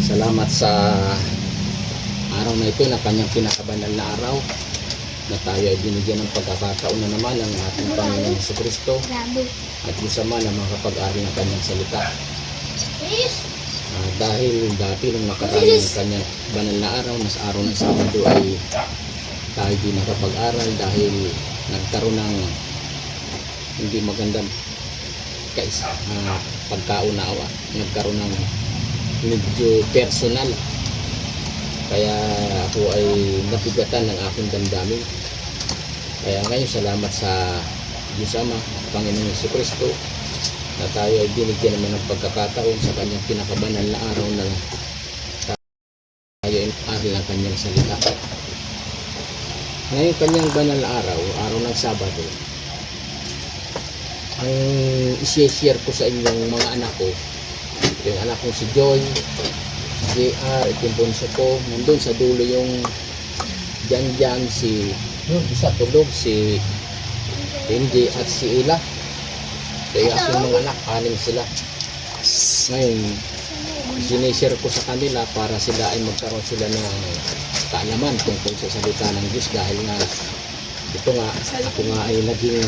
Salamat sa araw na ito na kanyang pinakabanal na araw na tayo ay binigyan ng pagkakataon na naman ng ating Panginoon Jesucristo at isama na makapag-ari ng kanyang salita. Dahil dati nung nakaraan ng kanyang banal na araw, mas araw ng Sabado ay tayo di nakapag-aral dahil nagkaroon ng hindi magandang pagkaunawa, nagkaroon ng medyo personal, kaya ako ay nabigatan ng aking damdamin. Kaya ngayon salamat sa Diyos Ama, Panginoon Jesucristo, na tayo ay binigyan naman ng pagkakataon sa kanyang pinakabanal na araw na tayo ay aral ng kanyang salita. Ngayon kanyang banal na araw, araw ng Sabado, ang i-share ko sa inyong mga anak ko, yung anak ko si Joy, JR, yung bunso ko, nandun sa dulo yung Jan si isa tulog, si Hindi at si Ila. Kaya aking mga anak, 6 sila. Ngayon, sinishare ko sa kanila para sila ay magkaroon sila ng kaalaman tungkol sa salita ng Diyos, dahil nga ito nga, ako nga ay naging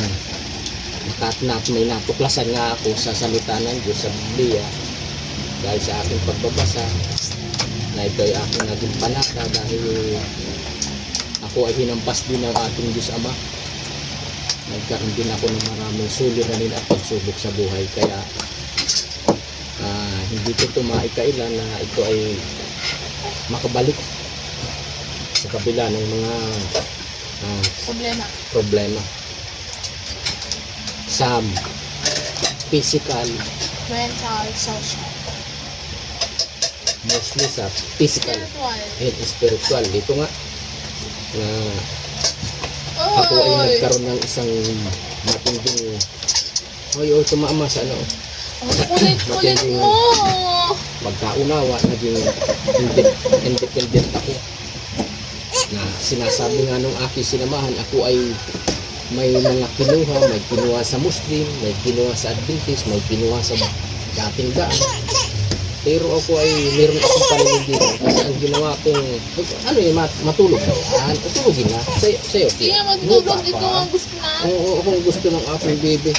may natuklasan nga ako sa salita ng Diyos sa Biblia dahil sa aking pagbabasa, na ito ay aking naging panata dahil ako ay hinampas din ng ating Diyos Ama. Nagkaroon din ako ng maraming suliranin at pagsubok sa buhay, kaya hindi ko ito maikailan na ito ay makabalik sa kabila ng mga problema sa physical, mental, social, mostly sa physical and spiritual. Dito nga na ako ay nagkaroon ng isang matinding tumaama sa kulit mo. Magkaunawa, naging independent ako, na sinasabi nga nung aking sinamahan, ako ay may mga kinuha sa Muslim, may kinuha sa Adventist, may kinuha sa dating daan. Pero ako ay meron akong paninindigan kasi ang ginawa kong matulog na yan, tutulogin na sa'yo. Hindi nga matulog, ito ang gusto na. Oo, kung gusto ng aking baby.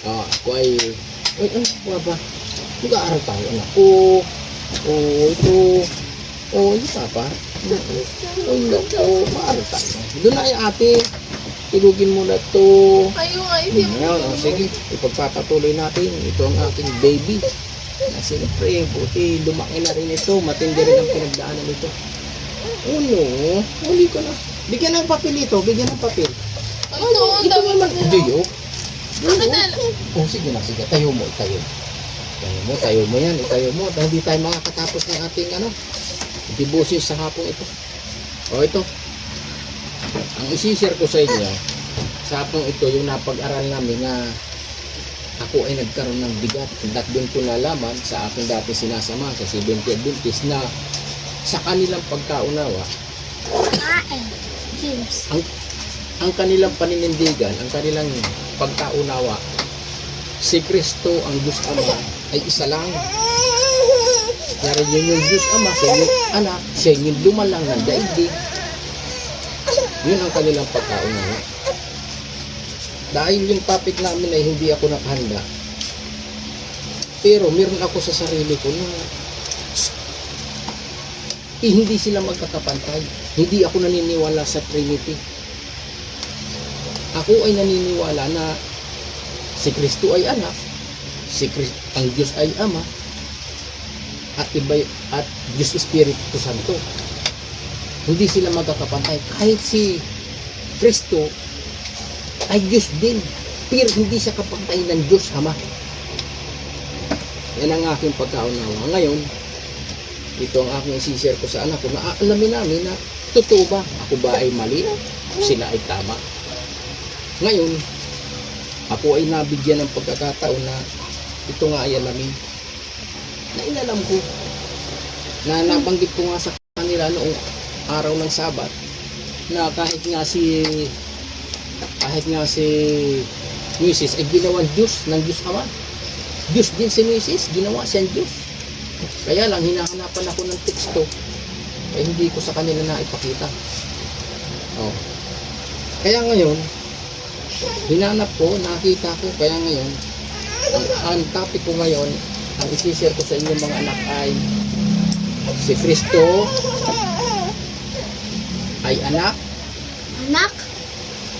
Ako ay ano ba? Mag-aaral tayo, anak. Hindi papa. Maaral tayo. Doon na ay ate. Tulugin mo na to. Sige, ipagpapatuloy natin. Ito ang aking baby. Siyempre, buti lumaki na rin ito. Matindi rin ang pinagdaanan nito. Huli ko na. Bigyan ng papel ito. Bigyan ng papel. Ito naman. Diyo. Sige na. Tayo mo yan. Itayo mo. Dahil hindi tayo makakatapos ng ating dibusin sa hapong ito. Ito. Ang isi-share ko sa inyo, sa hapong ito, yung napag-aral namin na ako ay nagkaroon ng bigat. At doon ko nalaman sa aking dati sinasama sa Seventh Adventist na sa kanilang pagkaunawa, ang kanilang paninindigan, ang kanilang pagkaunawa, si Kristo ang Diyos Ama ay isa lang. Narin yun yung Diyos Ama, siya yung anak, siya yung lumalang ng daigdig. Yun ang kanilang pagkaunawa. Dahil yung topic namin ay hindi ako nakahanda, pero meron ako sa sarili ko na hindi sila magkakapantay. Hindi ako naniniwala sa Trinity. Ako ay naniniwala na si Kristo ay anak, ang Diyos ay Ama, at Diyos Espiritu Santo. Hindi sila magkakapantay. Kahit si Kristo ay Diyos din, pero hindi siya kapantay ng Diyos Ama. Yan ang aking pagkaunawa. Ngayon, ito ang aking isi-share ko sa anak ko, na alamin namin na totoo ba? Ako ba ay mali? Sila ay tama? Ngayon, ako ay nabigyan ng pagkakataon na ito nga ay alamin. Na inalam ko, na nabanggit ko nga sa kanila noong araw ng Sabat, na kahit nga si Moises ay ginawa Diyos ng Diyos Ama. Diyos din si Moises, ginawa siyang Diyos. Kaya lang, hinahanapan ako ng teksto. Eh, hindi ko sa kanila na ipakita. Oh. Kaya ngayon, hinanap ko, nakita ko. Kaya ngayon, ang topic ko ngayon, ang isi-share ko sa inyong mga anak ay si Kristo ay anak, Anak?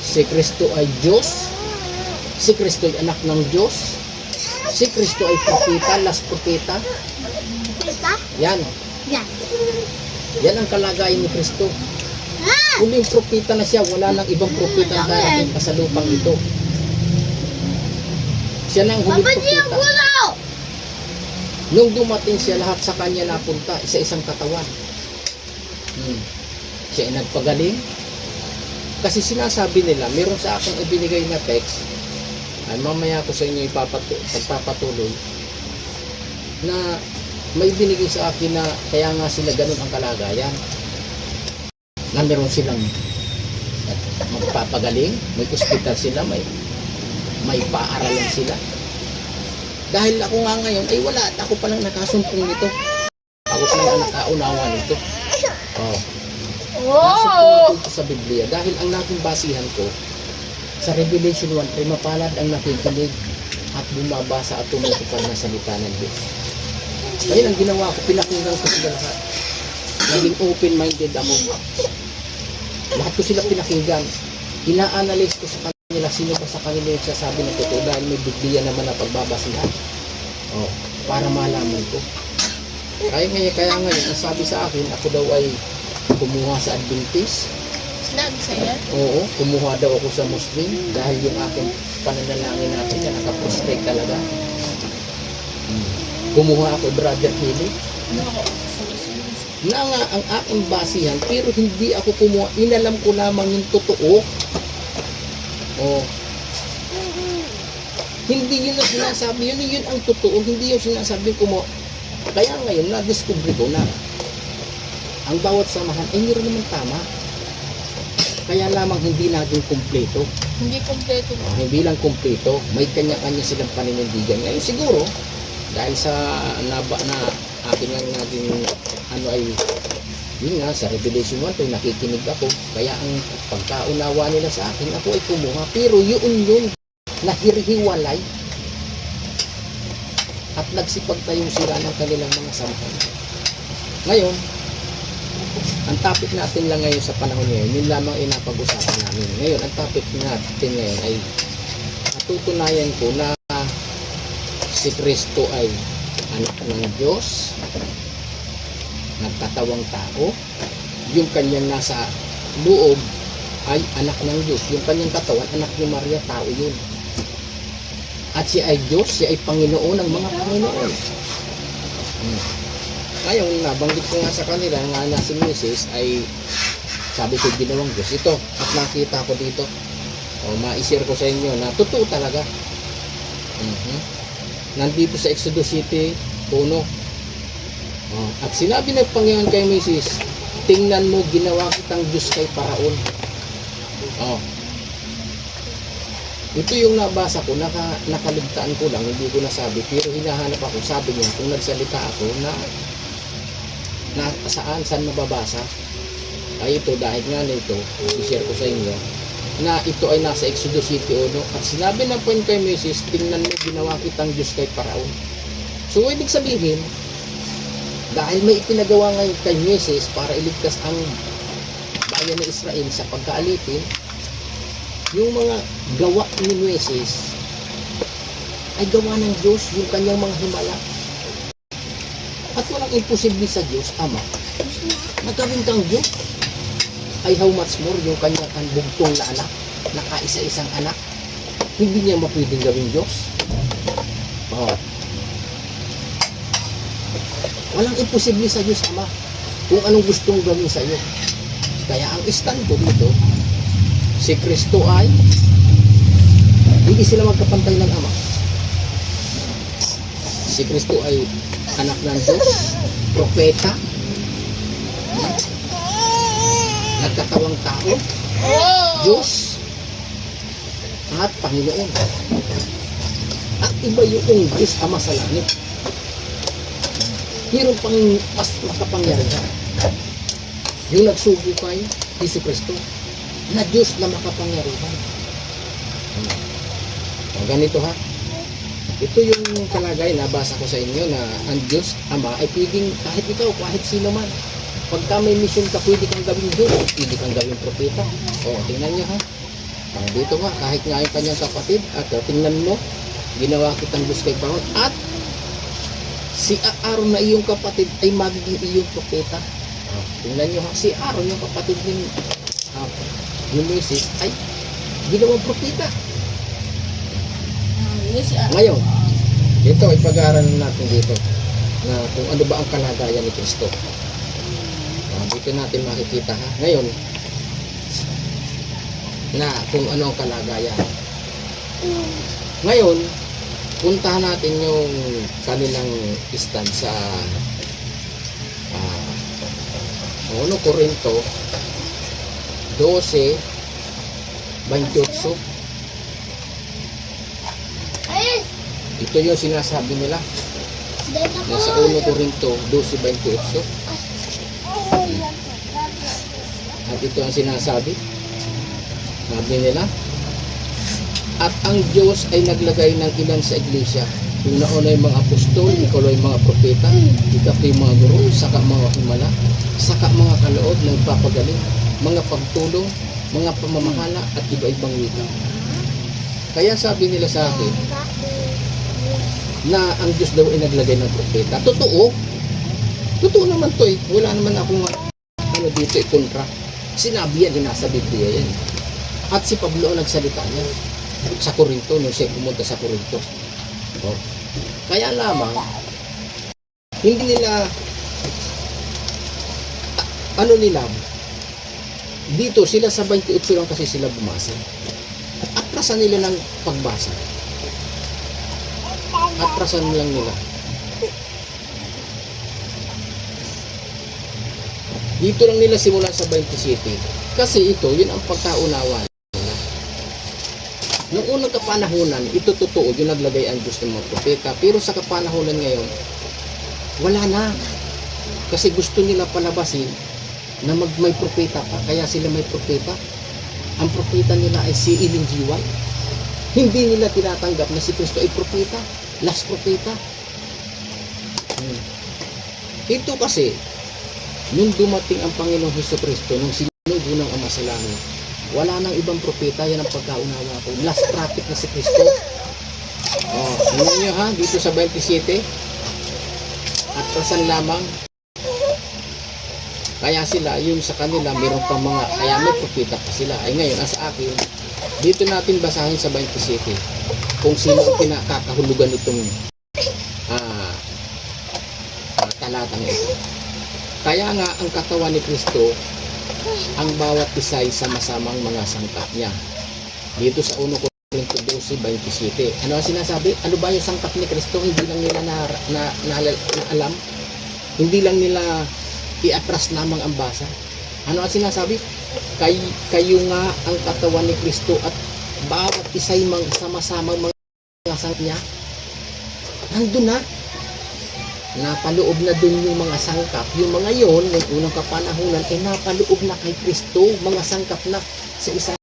si Kristo ay Diyos, si Kristo ay anak ng Diyos, si Kristo ay propeta, last propeta. Pita? Yan. Yan. Yan ang kalagayan ni Kristo. Ah! Huling propeta na siya, wala nang ibang propeta na darating pa sa lupang ito. Siya na ang huling Papa niya, propeta. gulaw! Nung dumating siya, lahat sa kanya napunta, isa-isang katawan. Siya ay nagpagaling. Kasi sinasabi nila, meron sa akin ibinigay na text, ay mamaya ko sa inyo pagpapatuloy, na may binigay sa akin na kaya nga sila ganun ang kalagayan. Na meron silang magpapagaling, may ospital sila, may paaralan sila. Dahil ako nga ngayon, ay wala, ako palang nakasumpong nito. Ako palang nakaunawa nito. Oh. Oh! Nasusunod ko sa Biblia dahil ang naging basihan ko sa Revelation 1, mapalad ang nakikinig at bumabasa at tumutupad na salita ng Diyos. Ngayon ang ginawa ko, pinakinggan ko sila lahat. Naging open-minded ako. Lahat ko sila pinakinggan. Ina-analyze ko sa kanila, sino ba sa kanila yung sasabi ng totoo dahil may Biblia naman na pagbabasihan. Oh, para malaman ko. Kaya ngayon, ang sabi sa akin, ako daw ay kumuha sa Adventist. Sinabi sa'yo? Oo, kumuha daw ako sa Muslim dahil yung aking pananalangin natin na nakaprostrate talaga. Kumuha ako Brother Philip. Na nga ang aking basihan, pero hindi ako kumuha. Inalam ko lamang yung totoo. Oh. Hindi yun ang sinasabi. Yun ang totoo. Hindi yung sinasabi kumuha. Kaya ngayon, na-discover ko na ang bawat samahan ay meron naman tama. Kaya lamang hindi naging kumpleto. Hindi kompleto. Hindi lang kumpleto. May kanya-kanya silang paninindigan. Ngayon siguro, dahil sa na akin ang naging ay yun nga, sa Revelation 1 to nakikinig ako. Kaya ang pagkaunawa nila sa akin, ako ay kumuha. Pero yun nahirihiwalay at nagsipag tayong sira ng kanilang mga samahan. Ngayon, ang topic natin lang ngayon sa panahon ngayon, yun lamang inapag-usapan namin. Ngayon, ang topic natin ngayon ay natutunayan ko na si Kristo ay anak ng Diyos, nagkatawang tao, yung kanyang nasa loob ay anak ng Diyos, yung kanyang katawan, anak ni Maria, tao yun. At siya ay Diyos, siya ay Panginoon ng mga Panginoon. Ngayon, nabanggit ko nga sa kanila nga na si Mrs. ay sabi ko ginawang Diyos ito at nakita ko dito. O, ma-share ko sa inyo na totoo talaga. Nandito sa Exodus City, 1. At sinabi ng Panginoon kay Mrs., tingnan mo, ginawa kitang Diyos kay Paraon. Ito yung nabasa ko, nakaligtaan ko lang, hindi ko nasabi, pero hinahanap ako, sabi niya, kung nagsalita ako na saan mababasa, ay ito, dahil nga nito, i-share ko sa inyo, na ito ay nasa Exodus City 1, at sinabi ng Panginoon kay Moses, tingnan mo, ginawa kitang Diyos kay Paraon. So, ibig sabihin, dahil may ipinagawa ngayon kay Moses para iligtas ang bayan ng Israel sa pagkaalipin, yung mga gawa ni Moses ay gawa ng Diyos, yung kanyang mga himala. At walang imposible sa Diyos, Ama, na gawin kang Diyos. Ay how much more yung kanyang bugtong na anak, na kaisa-isang anak, hindi niya mapwedeng gawin Diyos. Walang imposible sa Diyos, Ama, kung anong gustong gawin sa iyo. Kaya ang stand ko dito, si Kristo ay hindi sila magkapantay ng Ama. Si Kristo ay anak ng Diyos, propeta, nagkatawang tao, Diyos, at Panginoon. At iba yung Diyos Ama sa langit. Mayroon pang mas makapangyarihan. Yung nagsugo kay Hesus Kristo na Diyos na makapangyarihan. Ganito ha. Ito yung kalagay na basa ko sa inyo na ang Diyos Ama ay pwedeng kahit ikaw, kahit sino man. Pagka may mission ka, pwede kang gawing Diyos, pwede kang gawing propeta. O, tingnan nyo ha. Dito nga, kahit nga yung kanyang kapatid, at tingnan mo, ginawa kitang Diyos kay Panginoon. At si Aaron na iyong kapatid ay magiging iyong propeta. Tingnan nyo ha, si Aaron, yung kapatid ni Moises, ay ginawang propeta. Yes, Ngayon, ito ipag-aaralan natin dito na kung ano ba ang kalagayan ni Kristo. Dito natin makikita ha. Ngayon, na kung ano ang kalagayan. Ngayon, puntahan natin yung kanilang stand sa 1 Corinto 12:28. Ito yung sinasabi nila nasa 1 Corinto 12:28. At ito ang sinasabi. Sabi nila, at ang Diyos ay naglagay ng ilan sa iglesia. Yung nauna yung mga apostol, ikaw yung mga propeta, ikaw yung mga guro, saka mga himala, saka mga kaloob ng papagaling, mga pagtulong, mga pamamahala, at iba-ibang wika. Kaya sabi nila sa akin, na ang Diyos daw ay naglagay ng propeta. Totoo. Totoo naman to eh. Wala naman akong dito kontra. Sinabi yan, nasa Biblia yan. At si Pablo ang nagsalita niya sa Corinto, nung siya pumunta sa Corinto. Oh. Kaya lamang, hindi nila, dito sila sa 28 lang kasi sila bumasa. Atrasan nila ng pagbasa. Atrasan lang nila. Dito lang nila simulan sa 27. Kasi ito, yun ang pagkaunawa nila. Noong unang kapanahunan, ito totoo, yung naglagay ang Diyos ng mga propeta. Pero sa kapanahunan ngayon, wala na. Kasi gusto nila palabasin na may propeta pa. Kaya sila may propeta. Ang propeta nila ay si Ellen G. White. Hindi nila tinatanggap na si Kristo ay propeta. Last propeta. Ito kasi, nung dumating ang Panginoong Hesus Kristo, nung sinugo ng Ama sa langit, wala nang ibang propeta. Yan ang pagkaunawa ko. Last prophet na si Kristo. Tingnan nyo ha, dito sa 27. At pasan lamang. Kaya sila, yung sa kanila, mayroon pang mga, kaya may propeta pa sila. Ay ngayon, sa akin, dito natin basahin sa 27 kung sino ang pinakakahulugan itong talatang ito. Kaya nga ang katawan ni Kristo, ang bawat isa ay sama-samang mga sangkap niya. Dito sa 1 Corinto 12:27. Ano ang sinasabi? Ano ba yung sangkap ni Kristo? Hindi lang nila na alam. Hindi lang nila i-atras lamang ang basa. Ano ang sinasabi? Kayo nga ang katawan ni Kristo at bawat isa'y sama-samang mga sangkap niya. Nandun na. Napaloob na dun yung mga sangkap. Yung mga yon, ng unang kapanahunan, ay napaloob na kay Kristo. Mga sangkap na sa isang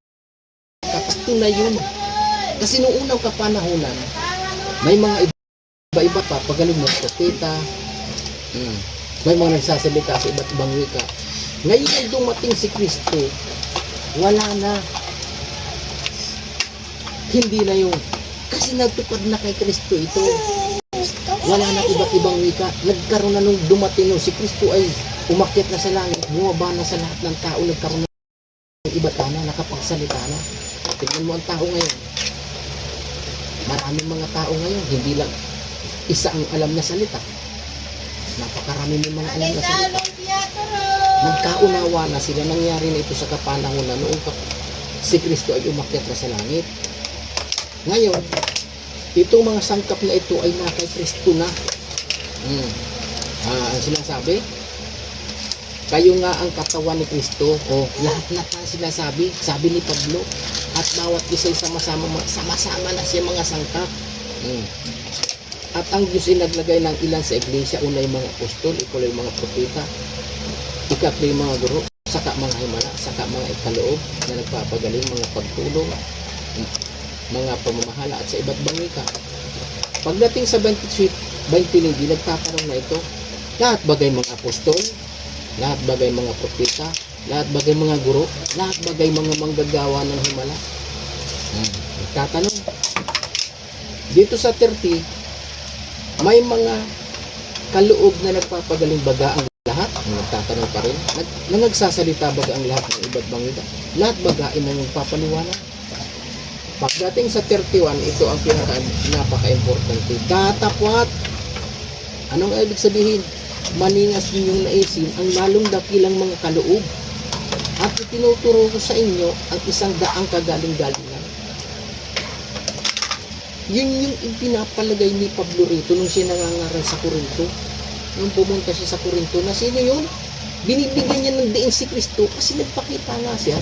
kapasto na yun. Kasi nung unang kapanahunan, may mga iba-iba pa. Pagaling mo, propeta, may mga nagsasalita sa iba't ibang wika. Ngayon ay dumating si Kristo, wala na. Hindi na yung, kasi nagtupad na kay Kristo ito. Wala na iba't ibang wika. Nagkaroon na nung dumating nung si Kristo ay umakyat na sa langit, bumaba na sa lahat ng tao, nagkaroon na ng iba't na, nakapagsalita na. Tignan mo ang tao ngayon. Maraming mga tao ngayon, hindi lang isa ang alam na salita. Napakarami ng mga alam na salita. Nagkaunawa na sila. Nangyari na ito sa kapanahunan noong si Kristo ay umakyat na sa langit. Ngayon, itong mga sangkap na ito ay na kay Kristo na. Ang sinasabi, kayo nga ang katawan ni Kristo. Lahat na sinasabi, sabi ni Pablo, at bawat isa sama-sama na siya mga sangkap. At ang Diyos ay naglagay ng ilan sa iglesia, una yung mga apostol, ikaw yung mga propeta, ikatlo yung mga guro, saka mga himala, saka mga ikaloob na nagpapagaling, mga pagtulong, mga pamamahala at sa iba't ibang wika. Pagdating sa 20 hindi nagtatanong na ito, lahat bagay mga apostol, lahat bagay mga propeta, lahat bagay mga guro, lahat bagay mga manggagawa ng himala. Nagtatanong. Dito sa 30, may mga kaloob na nagpapagaling baga ang lahat. Nagtatanong pa rin. Nagsasalita baga ang lahat ng iba't ibang wika. Lahat baga ay nagpapaliwanag. Pagdating sa 31, ito ang napaka-importante. Katapwat. Anong ibig sabihin? Maningas ninyong naisin ang lalong dakilang mga kaloob. At itinuturo ko sa inyo ang isang daang kagaling-galingan. Yun yung ipinapalagay ni Pablo rito nung siya nangangaral sa Corinto. Nung pumunta siya sa Corinto, na sino yun? Binibigyan niya ng diin si Kristo kasi nagpakita nga siya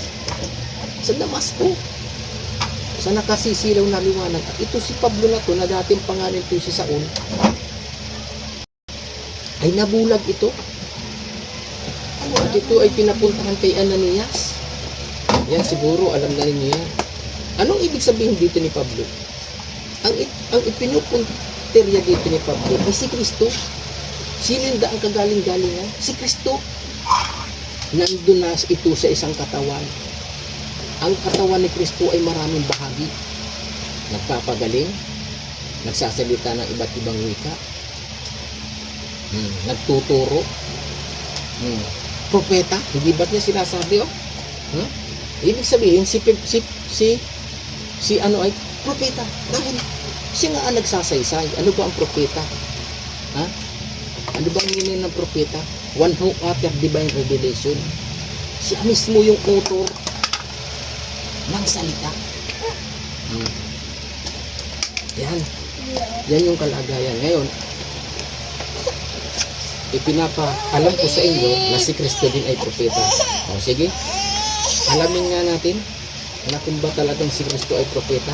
sa Damasco. Sa nakasisilaw na liwanag. At ito si Pablo na to, na dating pangalan ito si Saul, ay nabulag ito. At ito ay pinapuntahan kay Ananias. Yan siguro, alam na ninyo yan. Anong ibig sabihin dito ni Pablo? Ang ipinupunterya dito ni Pablo ay si Kristo. Sino yung daang kagaling-galingan? Si Kristo. Nandun na ito sa isang katawan. Ang katawan ni Kristo ay maraming bahagi. Nagpapagaling, nagsasalita ng iba't ibang wika, nagtuturo, propeta. Hindi ba't niya sinasabi, Ibig sabihin, si ano ay propeta. Dahil siya nga ang nagsasaysay. Ano ba ang propeta? Ano ba ang meaning ng propeta? One who utter divine revelation. Siya mismo yung author ng salita. Yan yung kalagayan. Ngayon, ipinapaalam ko sa inyo na si Kristo din ay propeta. Sige, alamin nga natin na kung ba talagang si Kristo ay propeta.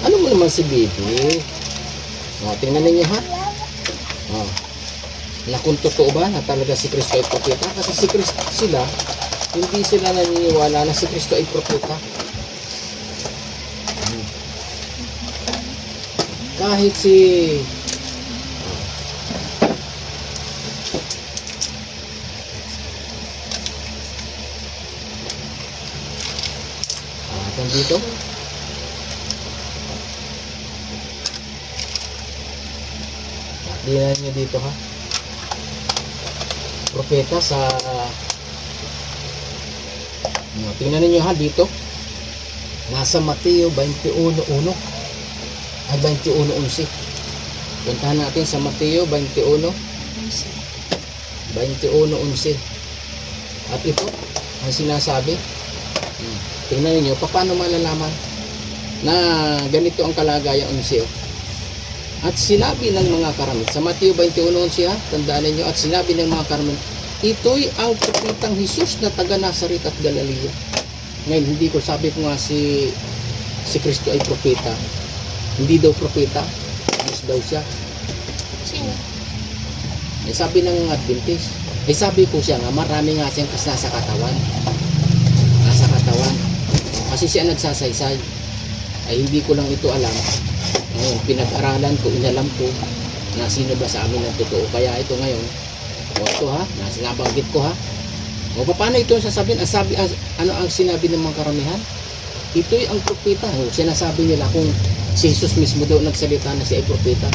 Ano mo naman si Bibi? Tingnan ninyo ha. Na kung totoo ba na talaga si Kristo ay propeta. Kasi si Kristo hindi sila naniniwala na si Kristo ay propeta. Kahit si dito. Tingnan nyo dito ha. Propeta sa tingnan niyo ha dito. Nasa Mateo 21:1 ay 21:11. Puntahan natin sa Mateo 21:11. At ito ang sinasabi. Tingnan niyo paano malalaman na ganito ang kalagayan ng siyo. At sinabi ng mga karamit sa Mateo 21:11 ha, tandaan niyo, at sinabi ng mga karamit, ito'y ang propetang Jesus na taga Nazaret at Galilea. Ngayon, hindi ko sabi ko nga si Kristo ay propeta. Hindi daw propeta, Jesus daw siya. Sino? Eh, sabi ng Adventist, sabi ko siya nga, marami nga siyang nasa katawan. Nasa katawan. Kasi siya nagsasaysay. Ay hindi ko lang ito alam. Ngayon, pinag-aralan ko, inalam ko na sino ba sa amin ang totoo. Kaya ito ngayon, ito ha, nabanggit ko ha. O paano ito sasabihin? Ano ang sinabi ng mga karamihan? Ito'y ang propeta. Sinasabi nila kung si Jesus mismo daw nagsalita na siya ay propeta.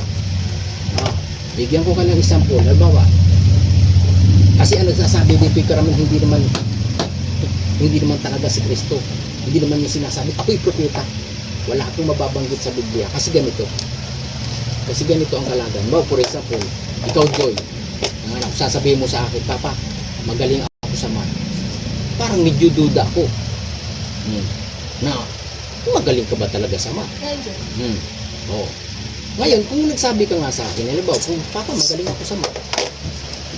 Bigyan ko ka ng example. Halimbawa, kasi ang nagsasabi dito yung karamihan, hindi naman talaga si Kristo. Hindi naman niya sinasabi, ako'y propeta. Wala akong mababanggit sa Biblia. Kasi ganito ang kalagan. For example, ikaw Joy, sasabihin mo sa akin, Papa, magaling ako sa math. Parang medyo duda ako. Na, magaling ka ba talaga sa math? Ngayon, kung nagsabi ka nga sa akin, halimbawa, kung Papa, magaling ako sa math.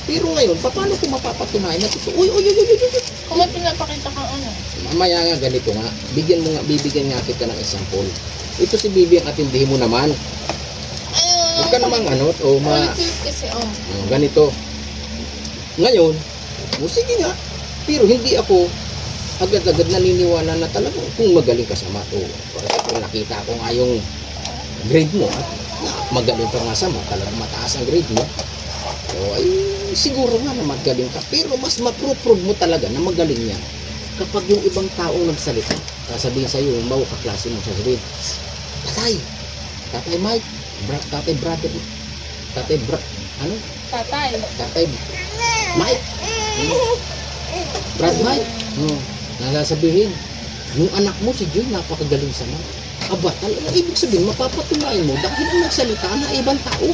Pero ngayon, paano ko mapapatunayan na ito? Uy. Kung may pinapakita kang ano? Mamaya nga, ganito nga. Bibigyan nga kita ng example. Ito si Bibi ang atindihin mo naman. ka namang ano, Ulit-ulit kasi, ganito. Ngayon, sige nga, pero hindi ako agad-agad naniniwala na talagang kung magaling ka sa math. Kung nakita ko nga yung grade mo at magaling ka nga sa math, talagang mataas ang grade mo. So, ay siguro nga na magaling ka. Pero mas maprove mo talaga na magaling yan kapag yung ibang taong nagsalita. Sasabihin sa'yo, yung mga kaklase mo, sasabihin, Tatay Mike, Tatay Brother, Tatay Mike, Brad Mike, nasasabihin, yung anak mo si Joy, napakagaling sa math. Aba, talaga, ibig sabihin, mapapatunayan mo dahil ang nagsalita na ibang tao.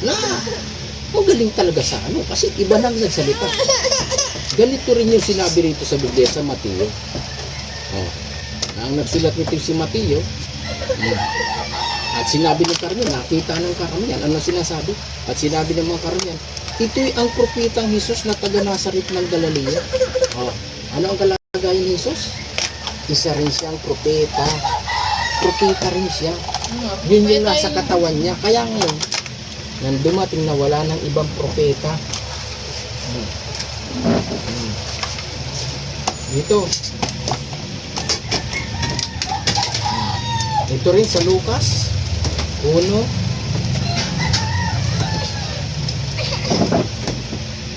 Na, magaling talaga sa ano, kasi iba nang nagsalita. Ganito rin yung sinabi rito sa Biblia sa Mateo. Ang nagsulat nito si Mateo, at sinabi ng karamihan, nakita ng karamihan, ano sinasabi? At sinabi ng mga karamihan, ito'y ang propetang Jesus na taga Nazaret ng Galilea. Ano ang kalagayan ni Jesus? Isa rin siyang propeta. Propeta rin siya. Yun yung nasa katawan niya. Kaya ngayon, nang dumating na wala ng ibang propeta. Dito. Ito rin sa Lucas 1.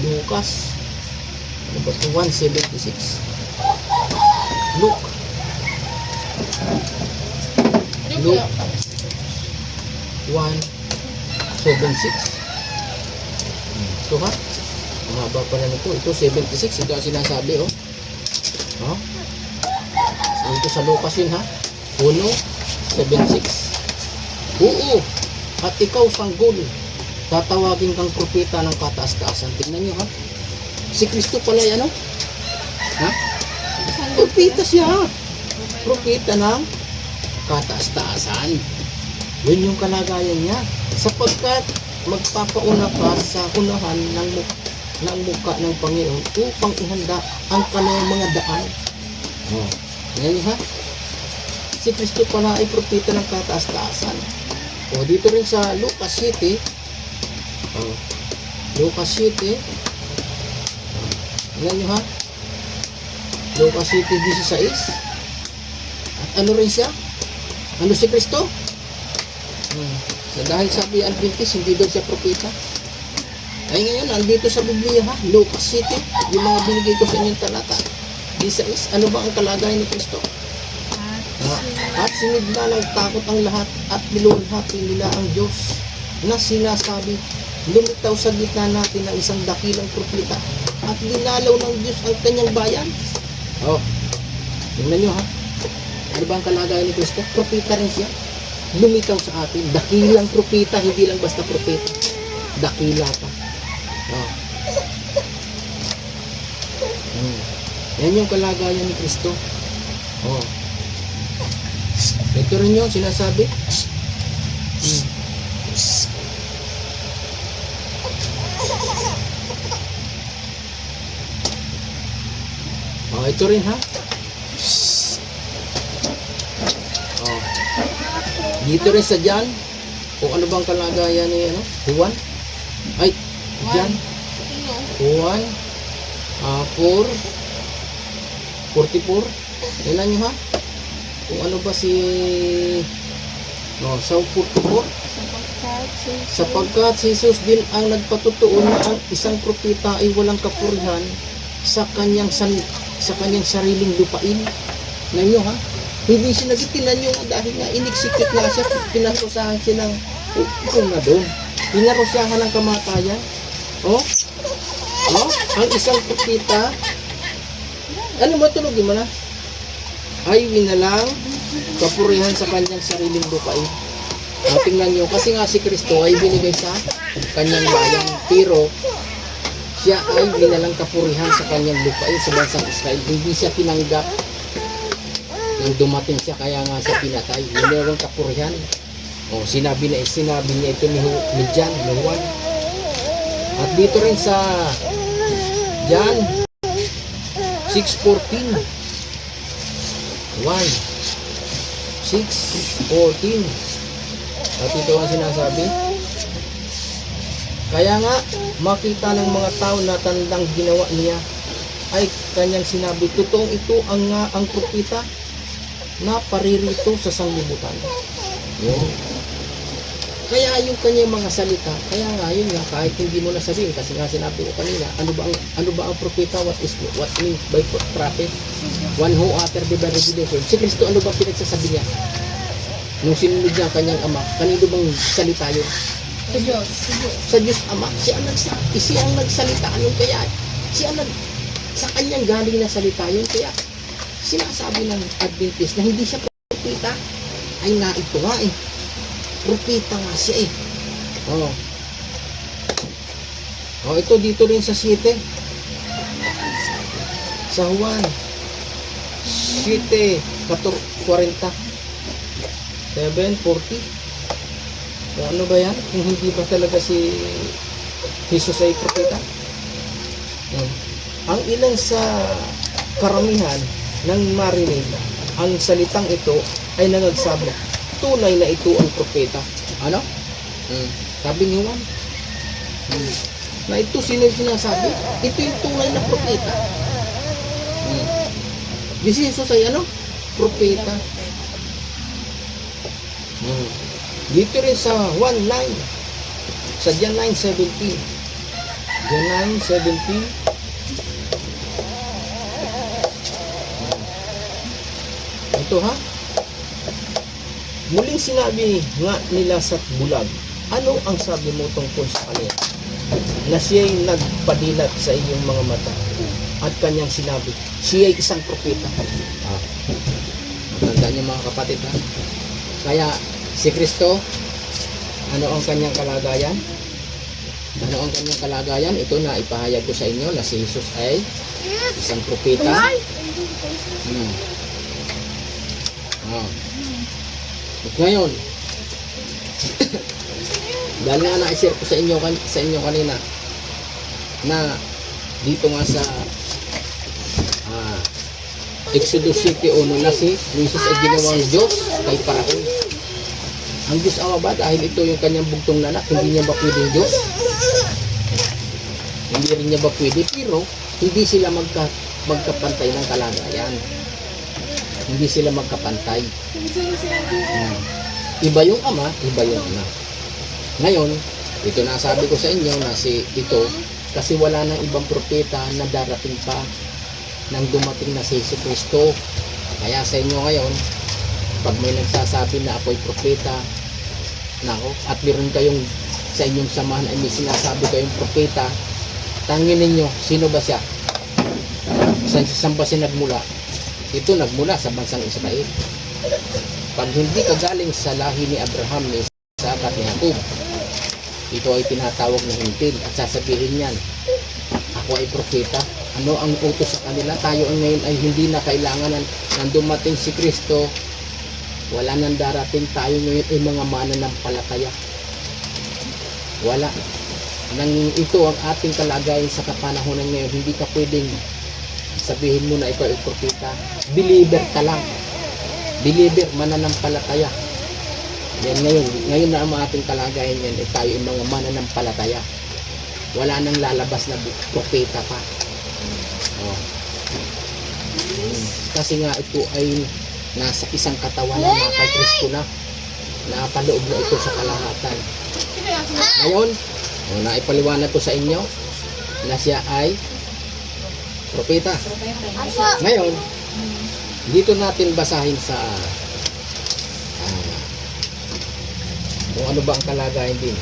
Lucas 1:76. Luke 1:76. Ito ha? Ang haba pa na nito. Ito 76. Ito ang sinasabi So, ito sa Lucas yun ha. 1:76. Oo. At ikaw sanggol, tatawagin kang propeta ng kataas-taasan. Tingnan nyo ha. Si Kristo pala yan ha? Propeta siya. Propeta ng kataas-taasan. Yun yung kalagayan niya. Sapagkat magpapauna ka sa unahan ng mukha ng Panginoon upang ihanda ang kanyang mga daan. Yan ha. Si Kristo pala ay propeta ng kataas-taasan. Dito rin sa Lucas 7. Lucas 7. Yan nyo ha. Lucas 7:16. At ano rin siya? Ano si Kristo? Dahil sabi Adventist, hindi daw siya propeta. Ay ngayon, andito sa Biblia ha. Lucas 7. Yung mga binigay ko sa inyong talata. 16. Ano ba ang kalagayan ni Kristo? At sinigla ng takot ang lahat at nilulhati nila ang Diyos na sinasabi, lumitaw sa gitna natin ang isang dakilang propeta at linalaw ng Diyos ang kanyang bayan. Tingnan nyo ha. Ano ba ang kalagayan ni Kristo? Propeta rin siya. Lumitaw sa atin. Dakilang propeta, hindi lang basta propeta. Dakila pa. Yan yung kalagayan ni Kristo. Ito rin yung sinasabi. Ito rin ha. Dito rin sa John. Kung ano bang kalagayan ni Juan? Ay, John. Juan 4:44. Tingnan nyo ha. Kung ano ba si sa 44. Sapagkat si Jesus din ang nagpatutuon na ang isang propeta ay walang kapurihan sa kanyang sariling lupain. Ngayon ha, hindi siya nagitinan nyo dahil nga iniksikit nga siya, pinarusahan siya ng na doon. Pinarusahan ng kamatayan. Ang isang propeta, ano matulogin mo na? Ay winalang kapurihan sa kanyang sariling lupain. Tingnan nyo, kasi nga si Kristo ay binigay sa kanyang bayan, pero siya ay winalang kapurihan sa kanyang lupain sa bansang Israel. Hindi siya tinanggap nang dumating siya, kaya nga siya pinatay. Winalang kapurihan. Sinabi niya ito ni John, ni Juan. At dito rin sa John 6:14. 6:14. At ito ang sinasabi. Kaya nga, makita ng mga tao na tandang ginawa niya, ay kanyang sinabi, totoong ito ang propeta na paririto sa sanglibutan. Yun. Kaya yung kanyang mga salita, kaya nga yun nga, kahit hindi mo na sabihin, kasi nga sinabi ko kanina, ano ba ang propeta? What means by prophet? One who utter the revelation. Si Kristo, ano ba pinagsasabi niya? Nung sinunod niya ang kanyang ama, kanino bang salita yun? Sa Diyos. Sa Diyos Ama, siya ang nagsalita nun, kaya sa kanyang galing na salita yun, kaya sinasabi ng Adventist na hindi siya propeta, ay nga ito nga eh, propeta nga siya eh. Ito dito rin sa 7, sa Juan 7:40, 7:40. Ano ba yan? Kung hindi ba talaga si Jesus ay propeta? Ang ilan sa karamihan ng marinig ang salitang ito ay nangagsabi, tunay na ito ang propeta. Ano? Sabi ni Juan. Na ito, sino yung sinasabi? Ito yung tunay na propeta. Si Jesus ay ano? Propeta. Dito rin sa 1:9, sa John 9:17. John 9:17. Ito ha. Muling sinabi nga nila sa bulag, ano ang sabi mo tungkol sa kanya? Na siya'y nagpadilat sa inyong mga mata. At kanyang sinabi, siya'y isang propeta. Tandaan niyo mga kapatid ha. Kaya si Kristo, ano ang kanyang kalagayan? Ano ang kanyang kalagayan? Ito na ipahayag ko sa inyo na si Jesus ay isang propeta. At ngayon, dahil nga na-share ko sa inyo kanina na dito nga sa Exodus 7:1 na si Jesus ay ginawang Diyos kay Paraon. Ang Diyos Ama ba, dahil ito yung kanyang bugtong na anak, hindi niya ba pwedeng Diyos? Hindi rin niya ba pwede? Pero hindi sila magkapantay ng kalagayan. Hindi sila magkapantay. Iba yung ama, iba yung anak. Ngayon, ito na sabi ko sa inyo na ito, kasi wala nang ibang propeta na darating pa nang dumating na si Kristo. Kaya sa inyo ngayon, pag may nagsasabi na ako'y propeta, nako, at meron kayong sa inyong samahan ay may sinasabi kayong propeta, tangin ninyo, sino ba siya? Saan ba siya nagmula? Ito nagmula sa bansang Israel. Pag hindi ka galing sa lahi ni Abraham, ni Isaac at ni Jacob, ito ay tinatawag na hintil at sasabihin yan, ako ay propeta. Ano ang utos sa kanila? Tayo ngayon ay hindi na kailangan nang dumating si Kristo. Wala nang darating, tayo ngayon ay mga mananampalataya. Wala. Ito ang ating kalagayan sa kapanahonan ngayon. Hindi ka pwedeng sabihin mo na ikaw ay propeta. Believer ka lang. Believer, mananampalataya. Yan ngayon na ang ating kalagayan yan, tayo ay mga mananampalataya. Wala nang lalabas na propeta pa. Kasi nga ito ay nasa isang katawan na kay Kristo na napaloob na ito sa kalahatan. Ngayon, naipaliwanag ko sa inyo na siya ay propeta. Ngayon, dito natin basahin sa kung ano ba ang kalagayan din.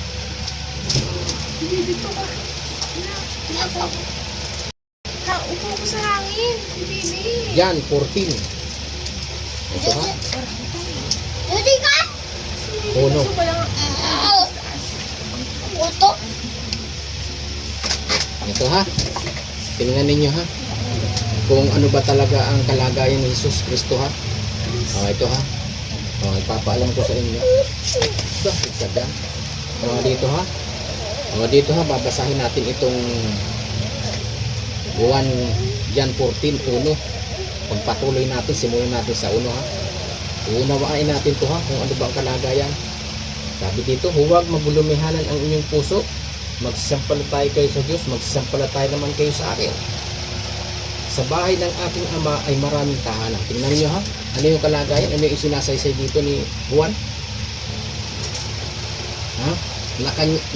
Upo ko sa hangin. Yan, 14. Ito ha? Hindi ka? Uno. Uto? Ito ha? Tingnan ninyo ha? Kung ano ba talaga ang kalagayan ni Jesus Kristo ha? Ito ha? Ipapaalam ko sa inyo. Bakit ka dyan? Dito ha? Dito ha, babasahin natin itong 1 John 14:1. Pagpatuloy natin, simulan natin sa 1 ha. Uunawain natin to ha, kung ano ba ang kalagayan. Sabi dito, huwag magulumihanan ang inyong puso. Magsasampalataya kayo sa Diyos, magsasampalataya naman kayo sa akin. Sa bahay ng aking ama ay maraming tahanan. Tingnan niyo ha, ano yung kalagayan, ano yung isinasaysay dito ni Juan? Ha?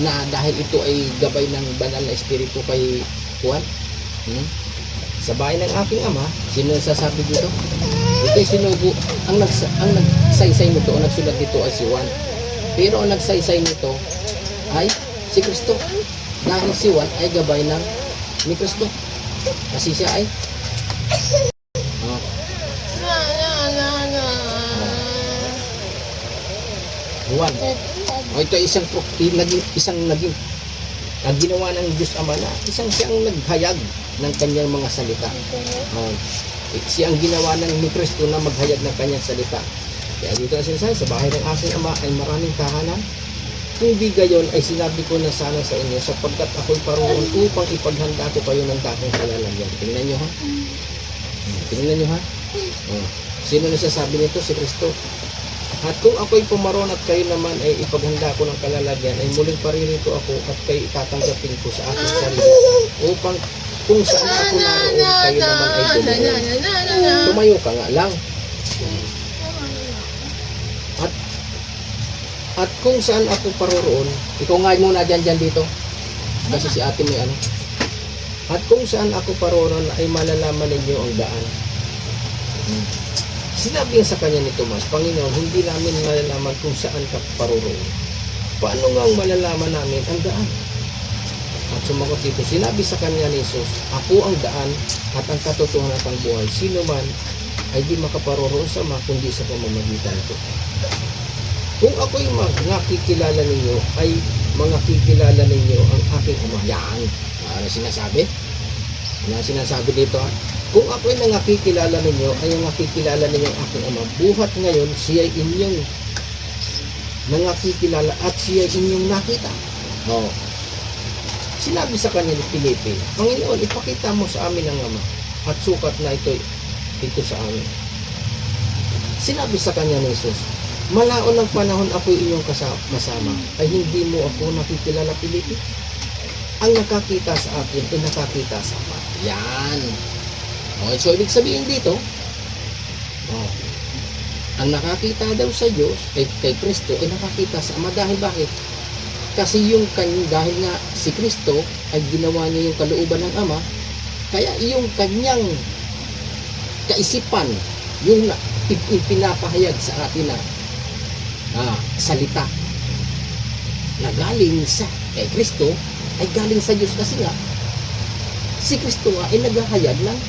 Na dahil ito ay gabay ng banal na espiritu kay Juan. Sa bahay ng aking ama, sino nagsasabi dito? Ito'y sinubo. Ang nagsaysay nito, ang nagsulat nito ay si Juan. Pero ang nagsaysay nito ay si Kristo. Dahil si Juan ay gabay ng ni Kristo. Kasi siya ay Juan. Ito ay isang naging ang ginawa ng Diyos Ama na isang siyang naghayag ng kanyang mga salita. Siya ang ginawa ng ni Kristo na maghayag ng kanyang salita. Kaya dito ang sinasabi, sa bahay ng aking ama ay maraming tahanan. Kung di gayon ay sinabi ko na sana sa inyo sapagkat ako'y paroon upang ipaghanda ko kayo ng dakong kalalagyan. Tingnan nyo ha. Tingnan nyo ha. Sino nagsasabi nito? Si Kristo. At kung ako'y pumaroon at kayo naman ay ipaghanda ko ng kalalagyan, ay muling paririto ako at kayo itatanggapin ko sa aking sarili upang kung saan ako naroon, kayo naman ay tumuon. Tumayo ka nga lang. At kung saan ako paroroon, ikaw nga muna dyan dito. Kasi si ate may ano. At kung saan ako paroroon ay malalaman ninyo ang daan. Sinabi sa kanya ni Tomas, Panginoon, hindi namin malalaman kung saan ka paroroon. Paano nga ang malalaman namin ang daan? At sumagot dito, sinabi sa kanya ni Jesus, ako ang daan at ang katotohanan at ang buhay. Sino man ay di makaparoroon sa Ama kundi sa pamamagitan ko. Kung ako'y nakikilala ninyo, ay makikilala ninyo ang aking Ama. Yan. Ano sinasabi? Ano sinasabi dito? Kung ako'y nakikilala ninyo, ay nakikilala ninyo ang aking Ama. Buhat ngayon, siya'y inyong nakikilala at siya'y inyong nakita. Sinabi sa kanya ni Felipe, Panginoon, ipakita mo sa amin ang Ama at sukat na ito sa amin. Sinabi sa kanya ni Jesus, malaon ng panahon ako'y inyong kasama, ay hindi mo ako nakikilala, Felipe. Ang nakakita sa akin ay nakakita sa Ama. Yan. Okay, so ibig sabihin dito, ang nakakita daw sa Diyos, kay Kristo, ay nakakita sa Ama. Dahil bakit? Kasi dahil nga si Kristo ay ginawa niya yung kalooban ng Ama, kaya yung kanyang kaisipan, yung ipinapahayag sa atin na salita na galing sa kay Kristo, ay galing sa Diyos kasi nga si Kristo nga ay naghahayag ng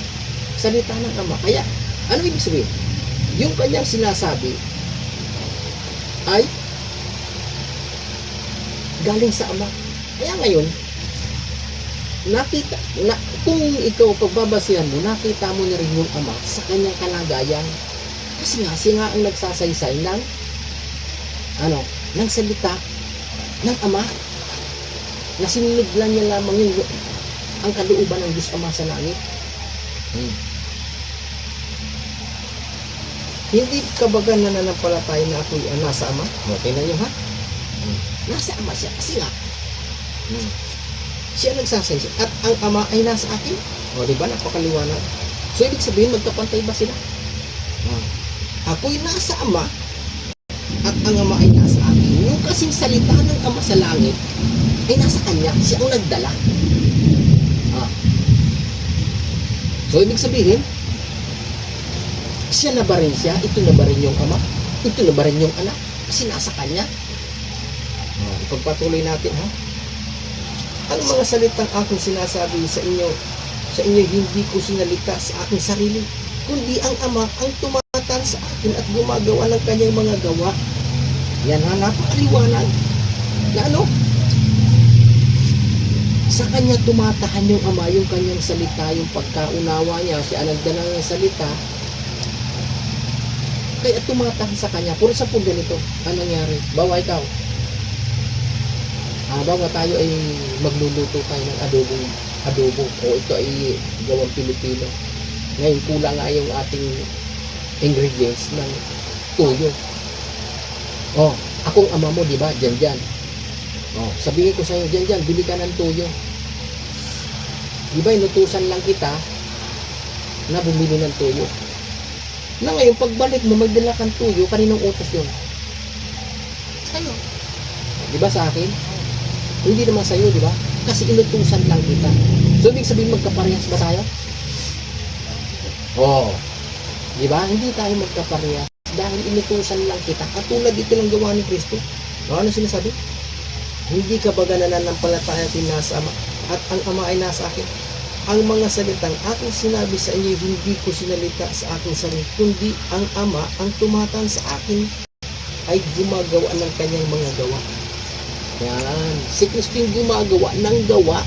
salita ng Ama. Kaya, ano ibig sabihin? Yung kanyang sinasabi ay galing sa Ama. Kaya ngayon, kung ikaw pagbabasihan mo, nakita mo na rin yung Ama sa kanyang kalagayan. Kasi nga, siya nga ang nagsasaysay ng salita ng Ama, na sinunod lang niya lamang ang kalooban ng Diyos Ama sa langit. Hindi kabaga nananampalataya na ako'y nasa Ama. Okay na nyo ha? Nasa Ama siya kasi nga siya nagsasaysay at ang Ama ay nasa akin. Diba? Napakaliwanag. So ibig sabihin, magkapantay ba sila? Ako'y nasa Ama at ang Ama ay nasa akin. Yung kasing salita ng Ama sa langit ay nasa kanya. Siya ang nagdala. So ibig sabihin, siya na ba rin siya? Ito na ba rin yung Ama? Ito na ba rin yung anak? Kasi nasa kanya. Ipagpatuloy natin ha. Ang mga salitang aking sinasabi sa inyo hindi ko sinalita sa aking sarili, kundi ang Ama ang tumatan sa akin at gumagawa ng kanyang mga gawa. Yan ha, napakaliwanag na sa kanya tumatahan yung Ama, yung kanyang salita, yung pagkaunawa niya, siya ang nagdala ng salita, kaya tumatahan sa kanya. Puro sa po ganito, ano nangyari? Bawa ikaw, bawa tayo ay magluluto tayo ng adobo, o ito ay gawang Pilipino. Ngayon kulang nga yung ating ingredients ng tuyo. Akong ama mo, di ba? Diyan. Oh, sabihin ko sa'yo, diyan, bili ka ng tuyo. Di ba, inutusan lang kita na bumili ng tuyo. Na ngayon, pagbalik mo, magdala kang tuyo, kaninong utos yun? Sa'yo. Di ba sa akin? Hindi naman sa'yo, di ba? Kasi inutusan lang kita. So, ibig sabihin magkaparehas ba tayo? Oo. Di ba? Hindi tayo magkaparehas. Dahil inutusan lang kita. Katulad ito ng gawa ni Kristo. Ano sinasabi? Hindi ka ba nananampalataya at nasa Ama, at ang Ama ay nasa akin? Ang mga salitang aking sinabi sa inyo, hindi ko sinalita sa aking sarili, kundi ang Ama ang tumatan sa akin ay gumagawa ng kanyang mga gawa. Yan. Si Kristo yung gumagawa ng gawa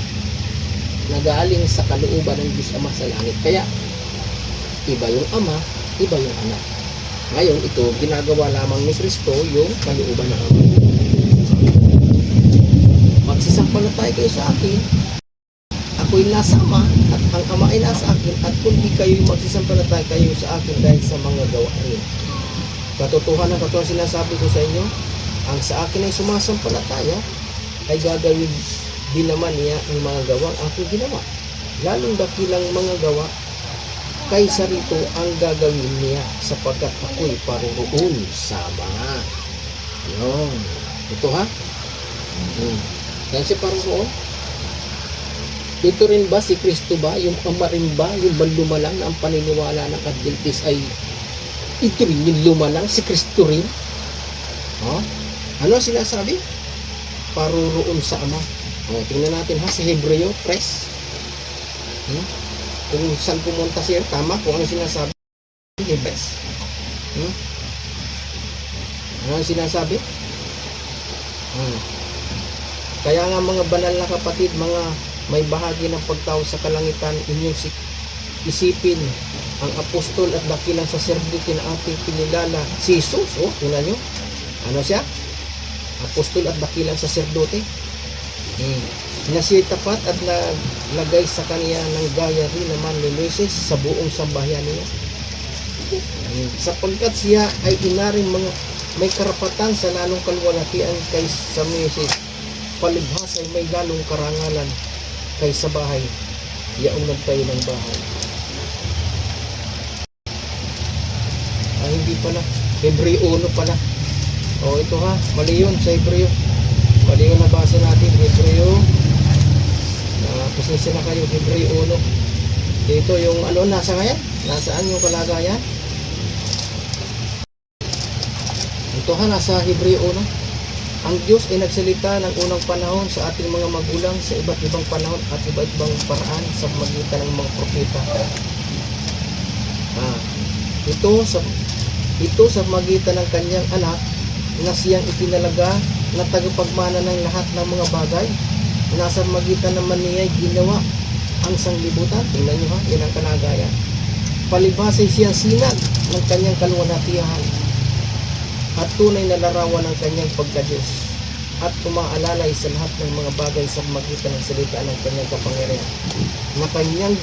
na galing sa kalooban ng Diyos Ama sa langit. Kaya, iba yung Ama, iba yung Anak. Ngayon, ito, ginagawa lamang ni Kristo yung kalooban ng Ama. Magsisampalataya kayo sa akin, ako'y nasa Ama, at ang Ama ay nasa akin, at kung di kayo magsisampalataya kayo sa akin dahil sa mga gawain. Katotohanan sinasabi ko sa inyo, ang sa akin ay sumasampalataya, ay gagawin din naman niya ang mga gawang aking ginawa. Lalong dakilang mga gawa, kaysa rito ang gagawin niya, sapagkat ako'y paroroon sa Ama. Yun. Ito ha? Saan siya paroroon? Ito rin ba si Kristo ba? Yung Ama rin ba? Yung lumalang na ang paniniwala ng Adventist ay ito rin yung lumalang si Kristo rin? Oh? Ano sinasabi? Paroroon sa Ama. Oh, tingnan natin ha, sa Hebreo 3. Kung saan pumunta siya, tama kung ano sinasabi. Hebres. Ano sinasabi? Kaya nga mga banal na kapatid, mga may bahagi ng pagtao sa kalangitan, inyong isipin ang apostol at dakilang saserdote na ating pinilala, si Jesus. Oh, tingnan nyo. Ano siya? Apostol at dakilang saserdote. Na siya tapat at naglagay sa kanya ng gaya rin naman ni Moises sa buong sambahayan niya. Sapagkat siya ay inaring mga may karapatan sa lalong kalwalhatian kaysa Moises. Palibhas ay may lalong karangalan kaysa bahay. Yaong nagtayo ng bahay. Hindi pala. Hebreo 1 pala. O ito ha, mali yun sa Hebreo. Mali yung nabasa natin, Hebreo. Pasensya na kayo, Hebreo 1. Dito yung ano, nasa ngayon? Nasaan yung kalagayan? Ito ha, nasa Hebreo 1. Ang Diyos ay nagsalita ng unang panahon sa ating mga magulang sa iba't ibang panahon at iba't ibang paraan sa magitan ng mga propeta. Ito sa magitan ng kanyang anak na siyang ipinalaga na tagapagmana ng lahat ng mga bagay. Nasa magitan naman niya ginawa ang sanglibutan. Tingnan nyo ha, yan ang kalagayan. Palibhas ay siyang sinag ng kanyang kaluwalhatian at tunay na larawan ng kanyang pagka-Diyos at umaalalay sa lahat ng mga bagay sa magitan ng salita ng kanyang kapangyarihan na kanyang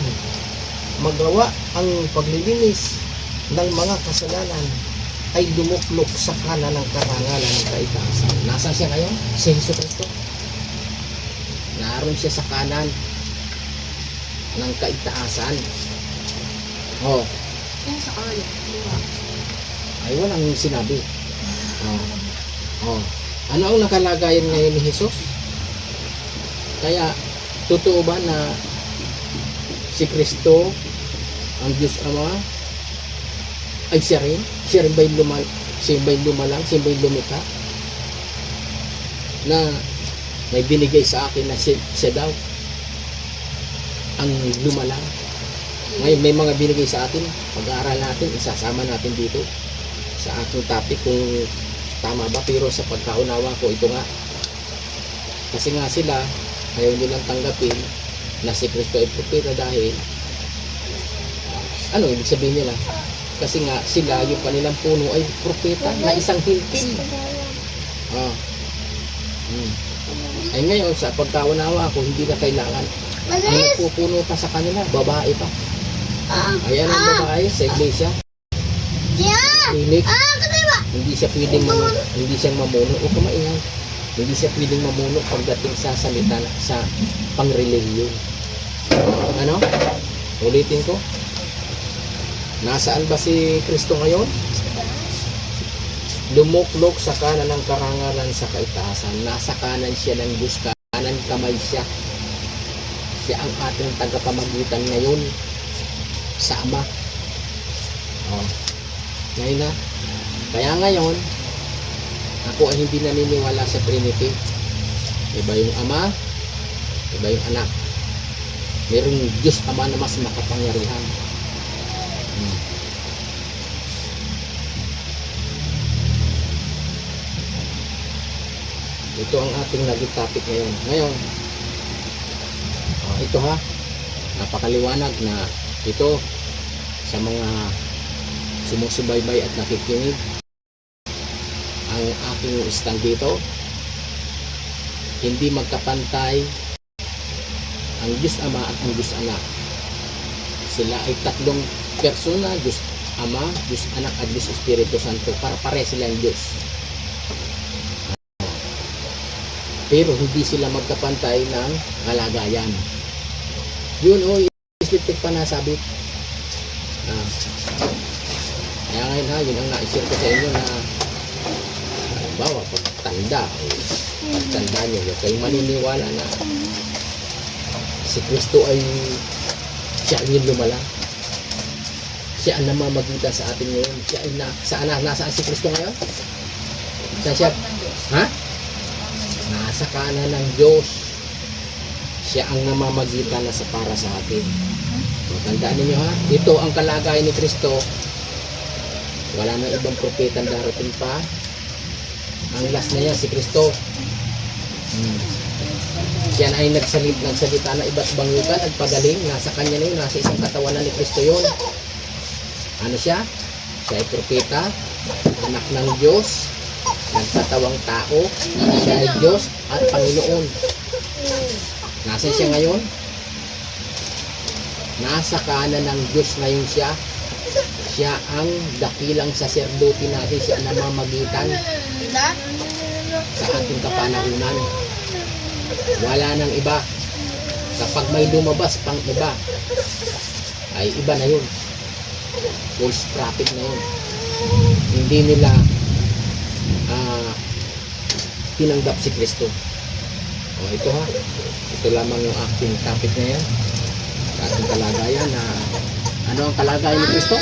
magawa ang paglilinis ng mga kasalanan ay dumuklok sa kanan ng karangalan ng kaitaasan. Nasaan siya ngayon? Si Hesus Kristo. Naroon siya sa kanan ng kaitaasan. Oh. Yan sa kanan. Ay, walang sinabi. Ano ang nakalagayan ngayon ni Hesus? Kaya, totoo ba na si Kristo, ang Diyos Ama, ay siya rin? Siya rin ba'y lumalang? Siya ba'y lumita? Na may binigay sa akin na siya daw ang lumalang. Ngayon may mga binigay sa atin, pag-aaral natin, isasama natin dito sa ating topic kung tama ba, pero sa pagkaunawa ko ito nga. Kasi nga sila, ayaw nilang tanggapin na si Kristo ay propeta dahil ano ibig sabihin nila? Kasi nga sila, yung kanilang puno ay propeta na isang hintil. Ay ngayon sa pagkaunawa ko, hindi na kailangan. Ang nagpupuno pa sa kanila, babae pa. Ayan ang babae sa iglesia. Pilik. Kasi ba? Hindi siya pwedeng hindi siya mamuno o kumaingay. Hindi siya pwedeng mamuno pagdating sa salita sa pangrelihiyon. Ano? Ulitin ko. Nasaan ba si Kristo ngayon? Lumuklok sa kanan ng karangalan sa kaitaasan. Nasa kanan siya ng Diyos, kanan kamay siya. Siya ang ating tagapamagitan ngayon sa Ama. Oh. Ngayon na. Kaya ngayon, ako ay hindi naniniwala sa Trinity. Iba yung Ama, iba yung Anak. Mayroong Diyos Ama na mas makapangyarihan. Ito ang ating naging topic ngayon. Ngayon, ito ha, napakaliwanag na ito sa mga sumusubaybay at nakikinig. Ang aking istang dito, hindi magkapantay ang Diyos Ama at ang Diyos Anak. Sila ay tatlong persona, Diyos Ama, Diyos Anak at Diyos Espiritu Santo. Pare silang Diyos. Pero hindi sila magkapantay ng kalagayan. Yun o, islitik pa nasabit. Kaya ngayon ha, yun ang naisip ko sa inyo na bawa pagtanda nyo, huwag kayong maniniwala na si Kristo ay siya ang yung lumala. Siya ang namamagitan sa atin ngayon. Siya ay nasaan si Kristo ngayon? Saan siya? Ha? Nasa kanan ng Diyos. Siya ang namamagitan na para sa atin. So, tandaan ninyo ha, ito ang kalagayan ni Kristo. Wala nang ibang propetang darating pa. Ang last na yan, si Kristo. Siya na ay nagsalita na iba't ibang wika, nagpagaling, nasa kanya na yun, nasa isang katawan na ni Kristo yun. Ano siya? Siya ay propeta, anak ng Diyos, nagkatawang tao, siya ay Diyos at Panginoon. Nasaan siya ngayon? Nasa kanan ng Diyos ngayon siya. Siya ang dakilang saserdote natin, siya ang namamagitan sa ating kapanahunan. Wala nang iba. Kapag may lumabas pang iba, ay iba na yun. False prophet na yun. Hindi nila tinanggap si Kristo. O ito ha, ito lamang yung aking topic na yan. Sa ating kalagayan na ano ang kalagayan ni Kristo?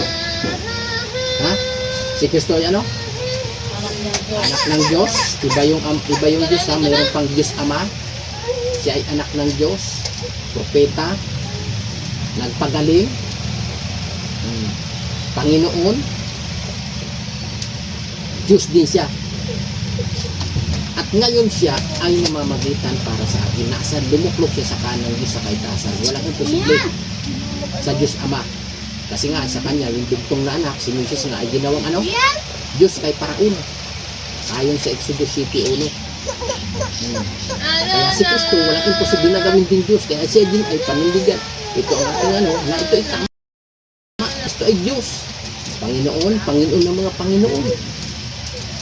Ha? Si Kristo ay ano? Anak ng Diyos. Iba yung Diyos ha. Mayroon pang Diyos Ama. Siya ay anak ng Diyos. Propeta. Nagpagaling. Panginoon. Diyos din siya. At ngayon siya ay namamagitan para sa atin. Nasa lumuklok siya sa kanang Diyos sa kaitaasan. Walang imposible sa Diyos Ama. Kasi nga sa kanya, yung dugtong na anak, si Moses nga ay ginawang ano? Diyos kay Paraon. Ayon sa Exodus 7:1. Kaya si Kristo, walang imposible na gawin din Diyos. Kaya siya din ay panindigan. Ito ang ating ano, na ito ay tama. Ito ay Diyos. Panginoon, Panginoon ng mga Panginoon.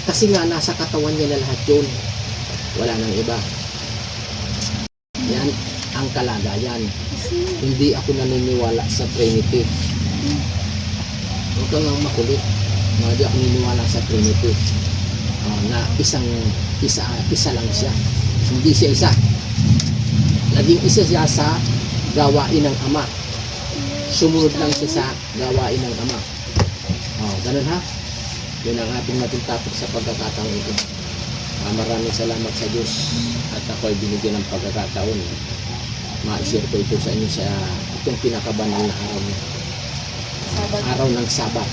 Kasi nga, nasa katawan niya na lahat yun. Wala nang iba. Yan ang kalagayan. Hindi ako naniniwala sa Trinity. Huwag kang makulit. Hindi ako naniniwala sa Trinity. Na isa lang siya. Hindi siya isa. Naging isa siya sa gawain ng Ama. Sumunod lang siya sa gawain ng Ama. Ganun ha. Yun ang ating topic sa pagkakataon ito. Maraming salamat sa Diyos at ako ay binigyan ng pagkakataon. Ma-share ko ito sa inyo sa itong pinakabanal na araw ng Sabat.